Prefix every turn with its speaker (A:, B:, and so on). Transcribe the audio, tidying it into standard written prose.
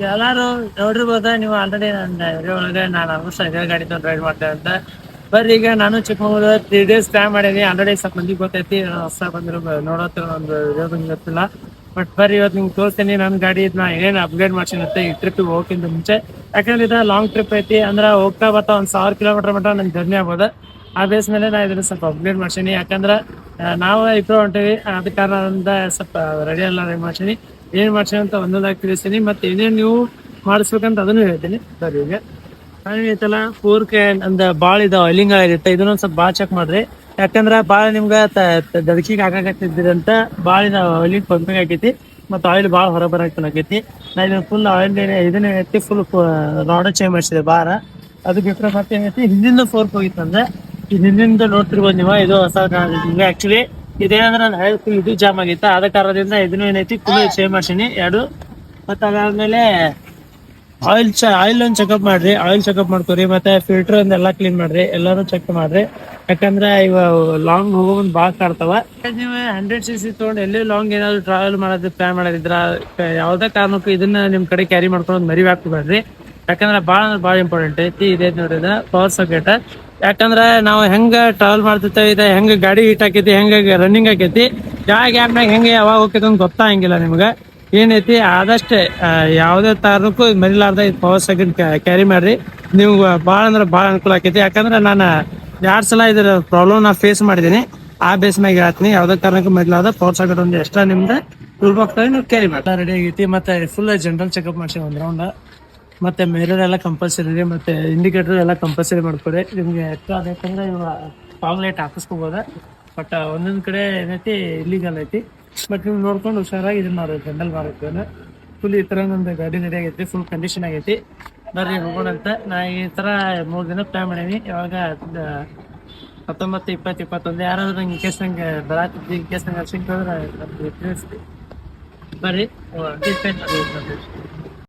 A: ಎಲ್ಲಾರು ನೋಡಿರ್ಬೋದ ನೀವು ಆಲ್ರೆಡಿ ನನ್ನ ವಿಡಿಯೋ ಒಳಗೆ ನಾನು ಆಲ್ಮೋಸ್ಟ್ ಇದೇ ಗಾಡಿ ತಗೊಂಡು ರೈಡ್ ಮಾಡ್ತೇವೆ ಅಂತ. ಬರ್ರಿ ಈಗ ನಾನು ಚಿಕ್ಕಮಗಳೂರು 3 days ಪ್ಲಾನ್ ಮಾಡೀನಿ. ಆಲ್ರೆಡಿ ಸ್ವಲ್ಪ ಮಂದಿಗೆ ಗೊತ್ತೈತಿ ಹೊಸ ಬಂದಿರೋ ನೋಡೋತ್ರ ಒಂದು ವಿಡಿಯೋ ಗೊತ್ತಿಲ್ಲ. ಬಟ್ ಬರ್ರಿ ಇವತ್ತು ನಿಮ್ಗೆ ತೋರಿಸ್ತೀನಿ ನನ್ನ ಗಾಡಿ ಇದನ್ನ ಏನೇನು ಅಪ್ಗ್ರೇಡ್ ಮಾಡ್ಸಿರುತ್ತೆ ಈ ಟ್ರಿಪ್ ಹೋಗೋಕ್ಕಿಂತ ಮುಂಚೆ. ಯಾಕಂದ್ರೆ ಇದು ಲಾಂಗ್ ಟ್ರಿಪ್ ಐತಿ, ಅಂದ್ರೆ ಹೋಗ್ತಾ ಬರ್ತಾ 1,000 km ಮಟ್ಟ ನನ್ನ ಜರ್ನಿ ಆಗ್ಬೋದು. ಆ ಬೇಸ್ ಮೇಲೆ ನಾ ಇದನ್ನ ಸ್ವಲ್ಪ ಅಪ್ಗ್ರೇಡ್ ಮಾಡ್ಸೀನಿ. ಯಾಕಂದ್ರೆ ನಾವು ಇಬ್ಬರು ಹೊಂಟೀವಿ, ಅದ ಕಾರಣದಿಂದ ಸ್ವಲ್ಪ ರೆಡಿ ಎಲ್ಲ ರೆಡಿ ಮಾಡ್ಸೀನಿ. ಏನ್ ಮಾಡ್ಸೀನಿ ಅಂತ ಒಂದೊಂದಾಗಿ ತಿಳಿಸ್ತೀನಿ, ಮತ್ತೆ ಏನೇನು ನೀವು ಮಾಡಿಸ್ಬೇಕಂತ ಅದನ್ನು ಹೇಳ್ತೀನಿ. ಸರಿ ಈಗ ಐತಲ್ಲ 4K ಅಂದ ಭಾಳ ಇದಾವ ಆಯಿಲಿಂಗ್ ಆಗಿರುತ್ತೆ. ಇದನ್ನೊಂದು ಸ್ವಲ್ಪ ಭಾಳ ಚೆಕ್ ಮಾಡ್ರಿ. ಯಾಕಂದ್ರೆ ಭಾಳ ನಿಮ್ಗೆ ದಡಕಿಗೆ ಆಗಾಕತ್ತಿದ್ರಂತ ಭಾಳ ಆಯಿಲಿಂಗ್ ಪಂಪಿಂಗ್ ಆಗೈತಿ, ಮತ್ತು ಆಯಿಲ್ ಭಾಳ ಹೊರ ಬರಾಕೈತಿ. ನಾ ಇದನ್ನ ಫುಲ್ ಆಯಿಲ್ ಇದನ್ನ ಐತಿ, ಫುಲ್ ರಾಡ್ ಚೇಂಜ್ ಮಾಡಿಸಿದೆ ಬಾರ. ಅದು ಬಿಟ್ಟರೆ ಮತ್ತೆ ಏನೈತಿ, ಹಿಂದಿಂದ ಫೋರ್ಕ್ ಹೋಗಿತ್ತು ಅಂದ್ರೆ ಈ ಹಿಂದಿಂದ ನೋಡ್ತಿರ್ಬೋದು ನೀವು. ಇದು ಹೊಸ ಆಕ್ಚುಲಿ ಇದೇನಂದ್ರೆ ನಾನು ಫುಲ್ ಇದು ಜಾಮ್ ಆಗಿತ್ತು, ಆದ ಕಾರಣದಿಂದ ಇದನ್ನು ಏನೈತಿ ಫುಲ್ ಚೇಂಜ್ ಮಾಡ್ಸೀನಿ ಎರಡು. ಮತ್ತು ಅದಾದ್ಮೇಲೆ ಆಯಿಲ್ ಒಂದು ಚೆಕಪ್ ಮಾಡ್ರಿ, ಆಯಿಲ್ ಚೆಕಪ್ ಮಾಡ್ಕೊರಿ. ಮತ್ತೆ ಫಿಲ್ಟರ್ ಒಂದೆಲ್ಲ ಕ್ಲೀನ್ ಮಾಡ್ರಿ, ಎಲ್ಲಾನು ಚೆಕ್ ಮಾಡ್ರಿ. ಯಾಕಂದ್ರೆ ಇವ ಲಾಂಗ್ ಹೋಗೋ ಮುಂದ್ ಭಾಳ ಕಾಡ್ತಾವ. ನೀವು 100cc ತೊಗೊಂಡು ಎಲ್ಲಿ ಲಾಂಗ್ ಏನಾದ್ರು ಟ್ರಾವೆಲ್ ಮಾಡೋದು ಪ್ಲಾನ್ ಮಾಡೋದಿದ್ರ ಯಾವ್ದೇ ಕಾರಣಕ್ಕೂ ಇದನ್ನ ನಿಮ್ ಕಡೆ ಕ್ಯಾರಿ ಮಾಡ್ಕೊಂಡು ಮರಿ ಹಾಕ್ಬೇಡ್ರಿ. ಯಾಕಂದ್ರೆ ಭಾಳ ಅಂದ್ರೆ ಭಾಳ ಇಂಪಾರ್ಟೆಂಟ್ ಐತಿ. ಇದೇ ನೋಡಿದ ಪವರ್ ಸಾಕೆಟ್. ಯಾಕಂದ್ರೆ ನಾವು ಹೆಂಗ ಟ್ರಾವೆಲ್ ಮಾಡ್ತಿರ್ತೇವೆ, ಇದೆ ಹೆಂಗ ಗಾಡಿ ಹೀಟ್ ಆಕೈತಿ, ಹೆಂಗ ರನ್ನಿಂಗ್ ಆಕೈತಿ, ಯಾವ ಗ್ಯಾಪ್ನಾಗ ಹೆಂಗೆ ಯಾವಾಗ ಹೋಗ್ತೈತಿ ಅಂತ ಗೊತ್ತಾಗಂಗಿಲ್ಲ ನಿಮ್ಗೆ. ಏನೈತಿ ಆದಷ್ಟೇ ಯಾವುದೇ ಕಾರಣಕ್ಕೂ ಮರಿಲಾರ್ದ ಇದು ಪವರ್ ಸಾಕೆಟ್ ಕ್ಯಾರಿ ಮಾಡ್ರಿ. ನೀವು ಭಾಳ ಅಂದ್ರೆ ಭಾಳ ಅನುಕೂಲ ಆಕೈತಿ. ಯಾಕಂದ್ರೆ ನಾನು 2 ಸಲ ಇದರ ಪ್ರಾಬ್ಲಮ್ ನಾ ಫೇಸ್ ಮಾಡಿದ್ದೀನಿ. ಆ ಬೇಸ್ ಮ್ಯಾಗ ಹೇಳ್ತೀನಿ, ಯಾವುದೇ ಕಾರಣಕ್ಕೂ ಮರಿಲಾರ್ದ ಪವರ್ ಸಾಕೆಟ್ ಒಂದು ಎಕ್ಸ್ಟ್ರಾ ನಿಮ್ದು ಟೂಲ್ ಬಾಕ್ಸ್ ನೀವು ಕ್ಯಾರಿ ಮಾಡಿ ರೆಡಿ ಆಗೈತಿ. ಮತ್ತೆ ಫುಲ್ ಜನರಲ್ ಚೆಕಪ್ ಮಾಡ್ಸಿ ಒಂದು ರೌಂಡ್. ಮತ್ತೆ ಮಿರರ್ ಎಲ್ಲ ಕಂಪಲ್ಸರಿ, ಮತ್ತೆ ಇಂಡಿಕೇಟರ್ ಎಲ್ಲ ಕಂಪಲ್ಸರಿ ಮಾಡ್ಕೊಡಿ. ನಿಮ್ಗೆ ಎಕ್ಸ್ಟ್ರಾ ಬೇಕಂದ್ರೆ ಇವಾಗ ಫಾಗ್ ಲೈಟ್ ಹಾಕಿಸ್ಕೋಬೋದ. ಬಟ್ ಒಂದೊಂದು ಕಡೆ ಏನೈತಿ ಇಲ್ಲಿಗಲ್ ಐತಿ. ಬಟ್ ನೀವು ನೋಡ್ಕೊಂಡು ಹುಷಾರಾಗಿ ಇದನ್ನ ಮಾಡೋದು, ಜಂಡಲ್ ಮಾಡೋದು. ಫುಲ್ ಈ ಥರ ಒಂದು ಗಾಡಿ ರೆಡಿ ಆಗೈತಿ, ಫುಲ್ ಕಂಡೀಷನ್ ಆಗೈತಿ. ಬರ್ರಿ ಹೋಗೋಣ ಅಂತ. ನಾ ಈ ಥರ 3 ದಿನ ಪ್ಲಾನ್ ಮಾಡೀನಿ. ಯಾವಾಗ 19, 20, 21 ಯಾರಾದ್ರೂ ನಂಗೆ ಇನ್ ಕೇಸ್ ನಂಗೆ ಬರಾತಿದ್ವಿ, ಇನ್ ಕೇಸ್ ನಂಗೆ ಸಿಕ್ಕಿದ್ರೆ ಬರ್ರಿ.